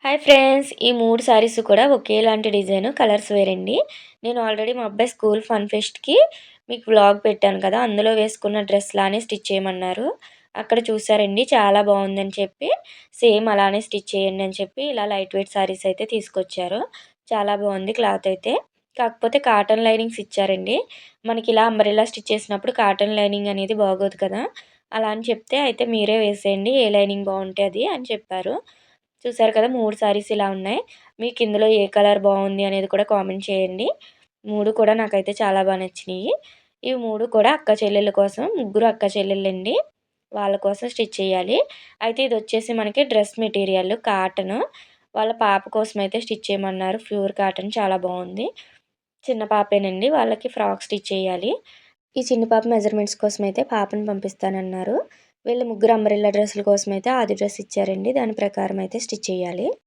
Hi friends! ఈ 3 శారీస్ కూడా ఒకేలాంటి డిజైన్, కలర్స్ వేరండి. నేను ఆల్రెడీ మా అబ్బాయి స్కూల్ ఫన్ ఫెస్ట్‌కి మీకు వ్లాగ్ పెట్టాను కదా! అందులో వేసుకున్న డ్రెస్‌లానే స్టిచ్ చేయమన్నారు. అక్కడ చూసారండి చాలా బావుందని చెప్పి, సేమ్ అలానే స్టిచ్ చేయండి అని చెప్పి, ఇలా లైట్ వెయిట్ శారీస్ అయితే తీసుకొచ్చారు. చాలా బావుంది క్లాత్ అయితే. కాకపోతే కాటన్ లైనింగ్స్ ఇచ్చారండి. మనకి ఇలా అంబ్రెల్లా స్టిచ్ చేసినప్పుడు కాటన్ లైనింగ్ అనేది బాగోదు కదా! అలా అని చెప్తే, అయితే మీరే వేసేయండి ఏ లైనింగ్ బావుంటే అది అని చెప్పారు. చూసారు కదా! 3 శారీస్ ఇలా ఉన్నాయి. మీకు ఇందులో ఏ కలర్ బావుంది అనేది కూడా కామెంట్ చేయండి. 3 కూడా నాకైతే చాలా నచ్చినియి. ఇవి 3 కూడా అక్క చెల్లెళ్ళ కోసం, ముగ్గురు అక్క చెల్లెళ్ళండి. వాళ్ళ కోసం స్టిచ్ చేయాలి. అయితే ఇదొచ్చేసి మనకి డ్రెస్ మెటీరియల్ కాటను. వాళ్ళ పాప కోసమయితే స్టిచ్ చేయమన్నారు. ప్యూర్ కాటన్ చాలా బావుంది. చిన్న పాపేనండి. వాళ్ళకి ఫ్రాక్ స్టిచ్ చేయాలి. ఈ చిన్న పాప మెజర్‌మెంట్స్ కోసమయితే పాపని పంపిస్తానన్నారు. వీళ్ళ ముగ్గురు అంబ్రెల్లా డ్రెస్సుల కోసమయితే ఆది డ్రెస్ ఇచ్చారండి. దాని ప్రకారం అయితే స్టిచ్ చేయాలి.